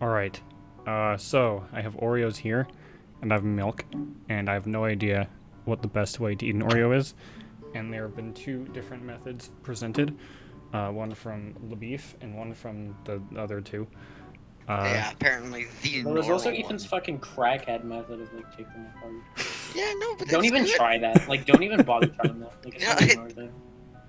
Alright. So, I have Oreos here, and I have milk, and I have no idea what the best way to eat an Oreo is. And there have been two different methods presented. One from LaBeef and one from the other two. Yeah, apparently the There was also normal Ethan's one. fucking crackhead method of like taking them apart. Yeah, no, but Don't it's even good. try that. Like, don't even bother trying that. Like, it's No, not even worth it.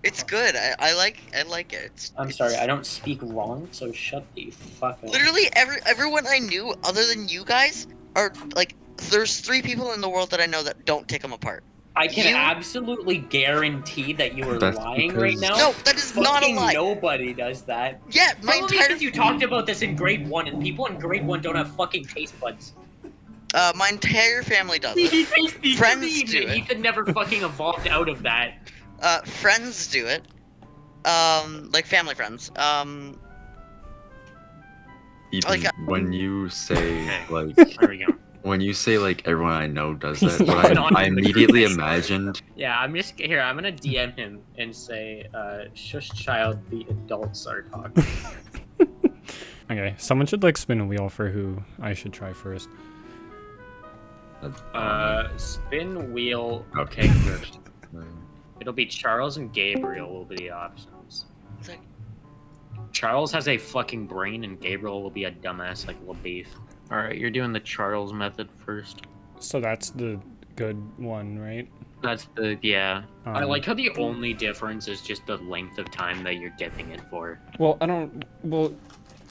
It's good. I like it. I'm sorry, I don't speak wrong, so shut the fuck up. Literally everyone I knew other than you guys are like there's 3 people in the world that I know that don't take them apart. I can You- absolutely guarantee that you are That's lying because- right now. No, that is not a Fucking lie. nobody does that. Yeah, my Probably entire because you talked about this in grade 1, and people in grade 1 don't have fucking taste buds. my entire family does it. Friends do it. Ethan never fucking evolved out of that. Friends do it. Like family friends. Ethan, Like, when you say like There we go. when you say like everyone I know does He's that, not what I in the immediately group. imagined. Yeah, I'm just here. I'm gonna DM him and say, "Shush, child. The adults are talking." Okay, someone should like spin a wheel for who I should try first. Spin wheel. Okay. First. It'll be Charles and Gabriel will be the options. It's like, Charles has a fucking brain, and Gabriel will be a dumbass like LaBeef. All right, you're doing the Charles method first. So that's the good one, right? That's the yeah. I Um, like how the only difference is just the length of time that you're dipping it for. Well, I don't. Well,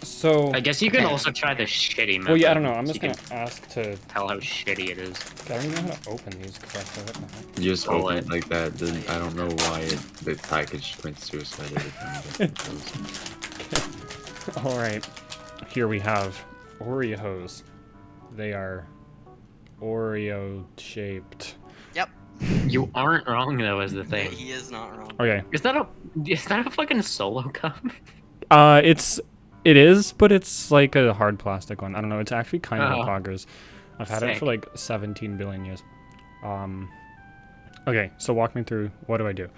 so. I guess you can also try the shitty method. Well, yeah, I don't know. I'm so just you gonna can ask to. tell how shitty it is. I don't even know how to open these correctly. What the heck? You just Oh, open it like that. Then I don't know why the package commits suicide every time. All right, here we have Oreos. They are Oreo shaped. You aren't wrong though, is the thing. he is not wrong. Okay. Is that a fucking solo cup? It is, but it's like a hard plastic one. I don't know. It's actually kind of Oh. poggers. I've had it Sick. for like 17 billion years. Okay, so walk me through. What do I do?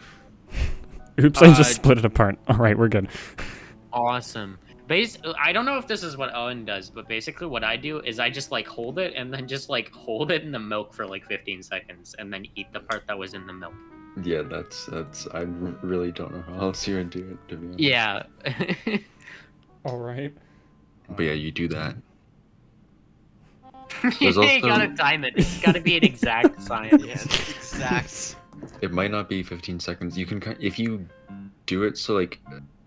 Oops, I just split it apart. All right, we're good. Awesome. I don't know if this is what Owen does, but basically what I do is I just like hold it and then just like hold it in the milk for like 15 seconds and then eat the part that was in the milk. Yeah, that's. I really don't know how else you would do it, to be honest. Yeah. All right. But yeah, you do that. You There's also- gotta time it. It's gotta be an exact science. Exact. It might not be 15 seconds. You can, if you do it so like,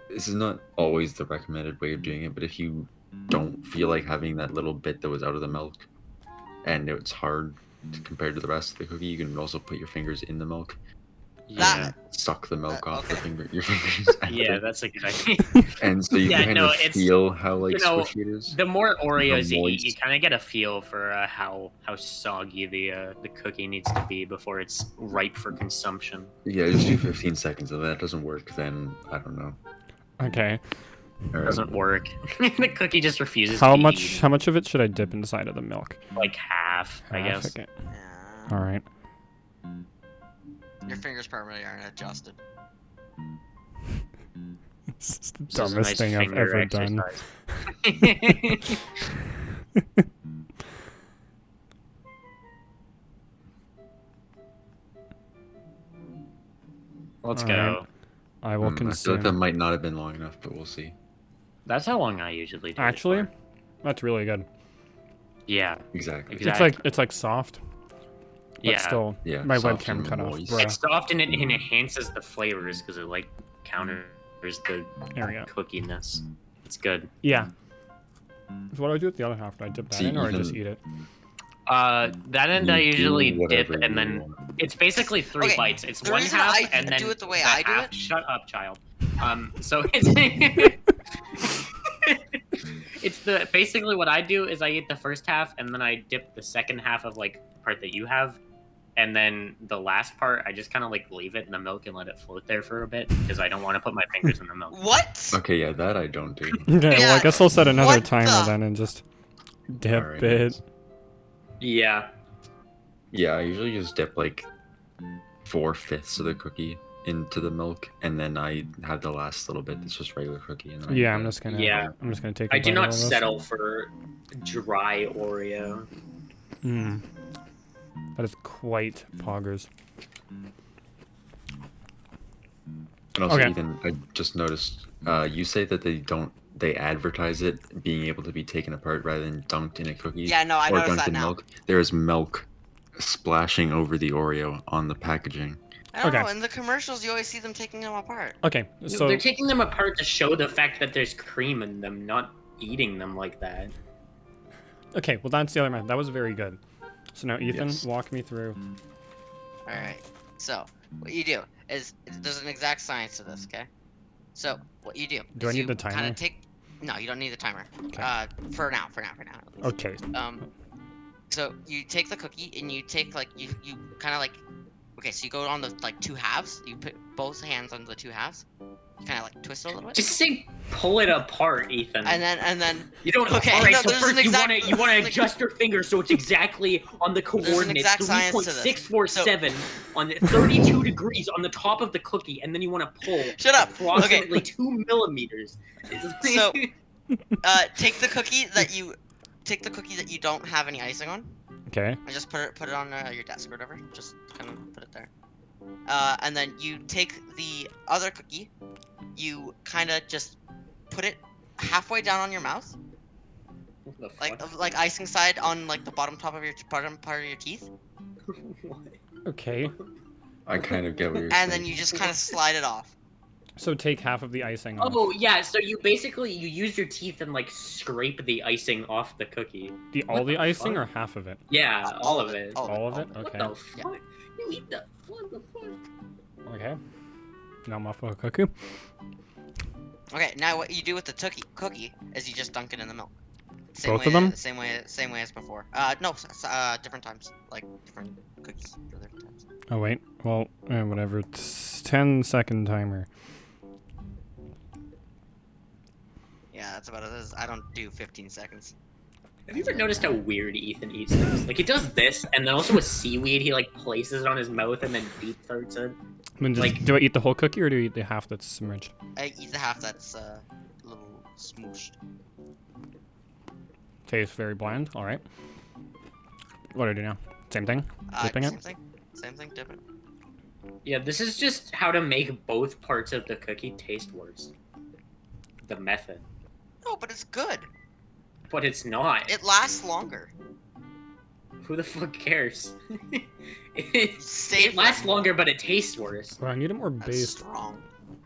this is not always the recommended way of doing it, but if you don't feel like having that little bit that was out of the milk, and it's hard compared to the rest of the cookie, you can also put your fingers in the milk, Yeah. suck the milk off okay. your fingers. Yeah, that's a good idea. And so you Yeah, kind no, of it's- feel how like you know, squishy it is. The more Oreos you eat, moist. you kind of get a feel for how soggy the cookie needs to be before it's ripe for consumption. Yeah, just do 15 seconds. If that doesn't work, then I don't know. Okay. Or- Doesn't work. The cookie just refuses How to be much? eaten. How much of it should I dip inside of the milk? Like half, I Half? guess. Okay. Yeah. All right. Your fingers probably aren't adjusted. This is the This is a dumbest nice thing I've finger ever done. exercise. Let's go. Alright. I will I feel consume. like that might not have been long enough, but we'll see. That's how long I usually do it Actually, for. that's really good. Yeah. Exactly. Exactly. It's like soft, but Yeah. still, Yeah, my soft webcam and cut off, moist. bruh. It's soft and it enhances the flavors because it like counters the There we go. cookiness. It's good. Yeah. So what do I do with the other half? Do I dip that See, in, or I just even- eat it? That end I You do usually dip whatever and you then want. it's basically 3 Okay, bites. It's the one reason half I and then do it the way a I do half. it- Shut up, child. So it's it's the basically what I do is I eat the first half and then I dip the second half of like the part that you have, and then the last part I just kind of like leave it in the milk and let it float there for a bit because I don't want to put my fingers in the milk. What? Okay, yeah, that I don't do. Okay, well I Yeah, guess I'll set another what timer the- then and just dip Alright, it. nice. Yeah. Yeah, I usually just dip like 4/5 of the cookie into the milk, and then I have the last little bit that's just regular cookie. And then I Yeah, eat I'm that. just gonna. Yeah. I'm just gonna take. A I do bite of not all this. settle for dry Oreo. That is quite poggers. And also, Okay. Ethan, I just noticed you say that they advertise it being able to be taken apart rather than dunked in a cookie. Yeah, no, I or noticed dunked that in now. milk. There is milk splashing over the Oreo on the packaging. I don't Okay. know. In the commercials, you always see them taking them apart. Okay, so They're taking them apart to show the fact that there's cream in them, not eating them like that. okay, well that's the other method. That was very good. So now Ethan, Yes. walk me through. All right. So what you do is there's an exact science to this. Okay. So what you do? Do I is need you the timer? Kind of take. No, you don't need the timer. Okay. For now. At least. Okay. So you take the cookie and you take like you kind of like. Okay, so you go on the like two halves. You put both hands on the two halves. You kind of like twist it a little bit. Just say pull it apart, Ethan. And then You don't. Okay, All right. no, So there's an first exact- you want to like- adjust your fingers so it's exactly on the coordinates. exact science to this. 3.647 on 32 degrees on the top of the cookie, and then you want to pull Shut up. approximately 2 millimeters. So- take the cookie that you don't have any icing on, Okay. and just put it on your desk or whatever. Just kind of put it there. And then you take the other cookie, you kind of just put it halfway down on your mouth, What the fuck? like icing side on like the bottom part of your teeth, What? Okay. I kind of get what you're saying. and then you just kind of slide it off. So take half of the icing off. Oh yeah, so you basically use your teeth and like scrape the icing off the cookie. All the the icing fuck? or half of it? Yeah, all of it. All of it? What Okay. the fuck? You eat the what the fuck? Okay. Now I'm off of a cookie. Okay, now what you do with the cookie is you just dunk it in the milk. Both of them? Same way as before. No, different times, like different cookies for different times. Oh wait. Well, whatever. It's 10-second timer. Yeah, that's about it. I don't do 15 seconds. Have you ever noticed how weird Ethan eats things? Like he does this, and then also with seaweed, he like places it on his mouth and then deep throats it. I mean, Like- do I eat the whole cookie or do I eat the half that's submerged? I eat the half that's a little smooshed. Tastes very bland. All right. What do I do now? Same thing. Dipping it. Same thing. Dip it. Yeah, this is just how to make both parts of the cookie taste worse. The method. No, but it's good. But it's not. It lasts longer. Who the fuck cares? Save it lasts longer, but it tastes worse. Well, I need it more That's based. strong.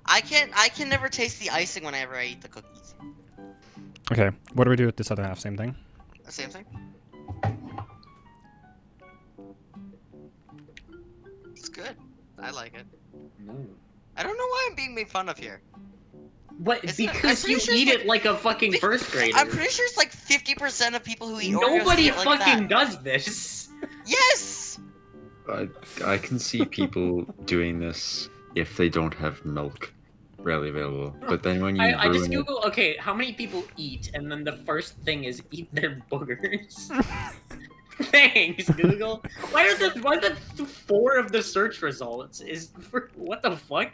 I can never taste the icing whenever I eat the cookies. Okay. What do we do with this other half? Same thing. Same thing. It's good. I like it. No. I don't know why I'm being made fun of here. But It's not- I'm because pretty you sure eat it's it like a fucking first grader. I'm pretty sure it's like 50% of people who eat Oreos Nobody eat it like fucking that. does this. Yes! I can see people doing this if they don't have milk readily available. But then when you I just ruin it, Google, okay, how many people eat, and then the first thing is eat their boogers. Thanks, Google. Why are the 4 of the search results is for what the fuck?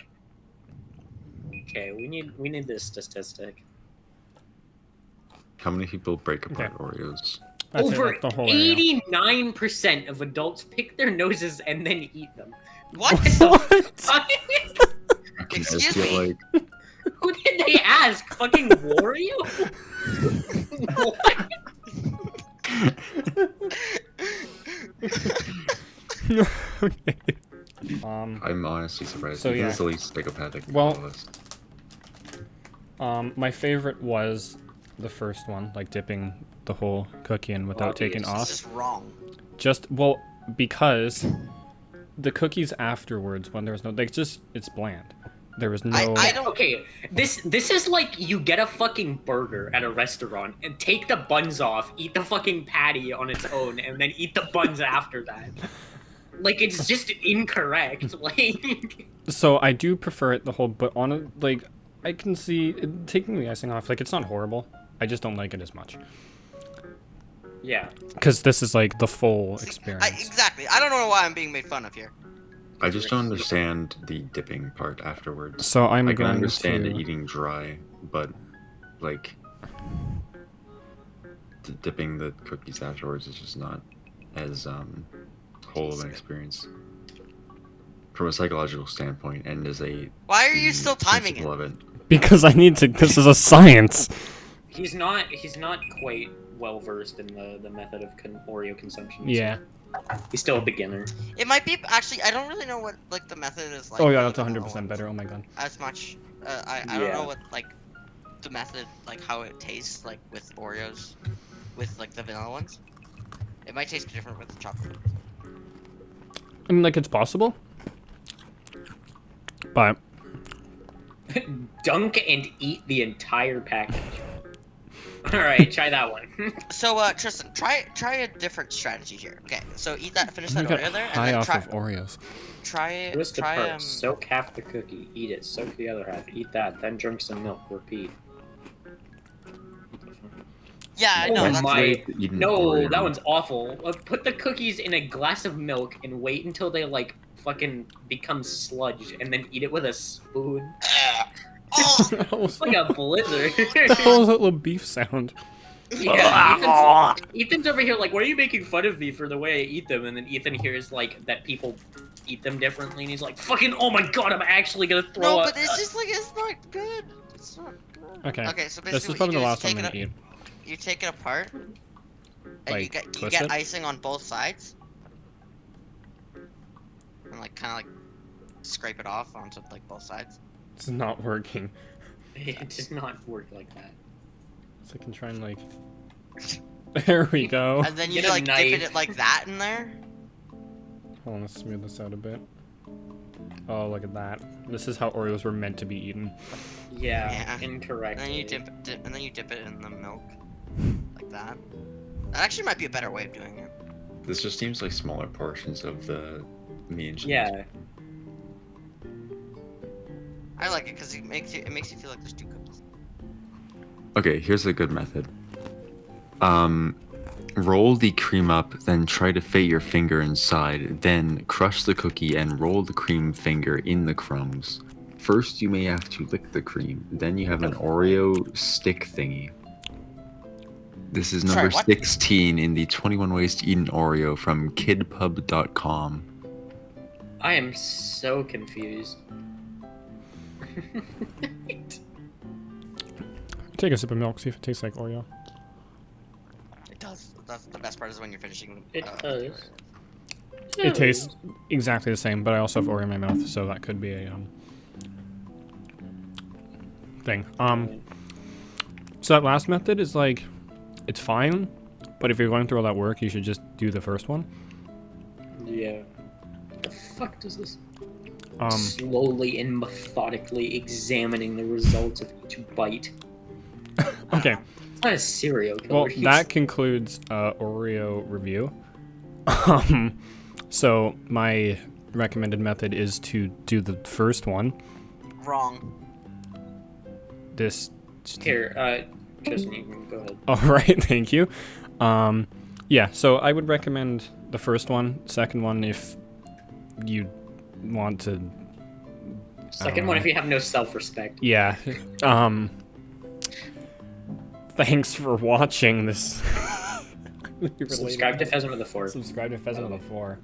Okay, we need this statistic. how many people break apart Oreos? That's it, Over that's the whole area. 89% of adults pick their noses and then eat them. What? What? I Excuse feel me? like Who did they ask? Fucking Wario? What? Okay. I'm honestly surprised. So, So yeah. is the least psychopathic. of Well- all of us. My favorite was the first one, like dipping the whole cookie in without taking Obvious. It's off. just wrong. Well, because the cookies afterwards, when there was no, like, it's bland. There was no. I don't. Okay, this is like you get a fucking burger at a restaurant and take the buns off, eat the fucking patty on its own, and then eat the buns after that. Like it's just incorrect. Like So I do prefer it the whole, but on a, like, I can see taking the icing off. Like, it's not horrible. I just don't like it as much yeah. because this is like the full See, experience. exactly. I don't know why I'm being made fun of here. I just don't understand the dipping part afterwards. So I'm I can going understand to. it eating dry, but like dipping the cookies afterwards is just not as whole of an experience from a psychological standpoint, and as a Why are you the still timing principle it? of it. Because I need to. This is a science. He's not quite well versed in the method of Oreo consumption. so Yeah. he's still a beginner. It might be actually. I don't really know what like the method is like. Oh yeah, for that's the vanilla 100% ones better. Oh my god. As much. I don't know Yeah. what like the method like how it tastes like with Oreos, with like the vanilla ones. It might taste different with the chocolate. I mean, like it's possible, but Dunk and eat the entire package. All right, try that one. So Tristan, try a different strategy here. Okay, so eat that, finish that I got Oreo there, and high then off try of Oreos. Twist try apart. Soak half the cookie. Eat it. Soak the other half. Eat that. Then drink some milk. Repeat. Yeah, I Oh know. my- That's my- Eating No, Oreo. that one's awful. Put the cookies in a glass of milk and wait until they like fucking become sludge, and then eat it with a spoon. Oh, That was Like a blizzard. that was a little beef sound. Yeah, Ethan's over here like, why are you making fun of me for the way I eat them? And then Ethan hears like that people eat them differently, and he's like, fucking, oh my god, I'm actually gonna throw no, up. but it's just like it's not good. It's not good. Okay. Okay, so This basically is probably the what last you one do I'm is gonna eat. you take it apart, and you Like, get twist it? icing on both sides, and like kind of like scrape it off onto like both sides. It's not working. It does not work like that. So I can try and like. There we go. And then you Get a like dip knife. it like that in there. Hold on, let's smooth this out a bit. Oh, look at that. This is how Oreos were meant to be eaten. Yeah, Yeah. incorrect. And then you dip it in the milk, like that. That actually might be a better way of doing it. This just seems like smaller portions of the meat and cheese. Yeah. I like it because it makes you feel like there's two cookies. Okay, here's a good method. Roll the cream up, then try to fit your finger inside, then crush the cookie and roll the cream finger in the crumbs. First, you may have to lick the cream, then you have an Oreo stick thingy. This is number Sorry, what? 16 in the 21 Ways to Eat an Oreo from kidpub.com. I am so confused. Take a sip of milk, see if it tastes like Oreo. It does. That's the best part is when you're finishing. It does. It tastes exactly the same, but I also have Oreo in my mouth, so that could be a thing. So that last method is like, it's fine, but if you're going through all that work, you should just do the first one. Yeah. What the fuck does this? Um, Slowly and methodically examining the results of each bite. okay. It's not a serial killer. Well, He's- that concludes Oreo review. So my recommended method is to do the first one. Wrong. This. Here, Tristan, you can go ahead. All right, thank you. Yeah, so I would recommend the first one. Second one, if you want to. Second one, if you have no self-respect. Yeah. Thanks for watching this. Subscribe to Pheasant with the Fork. Subscribe to Pheasant on the 4.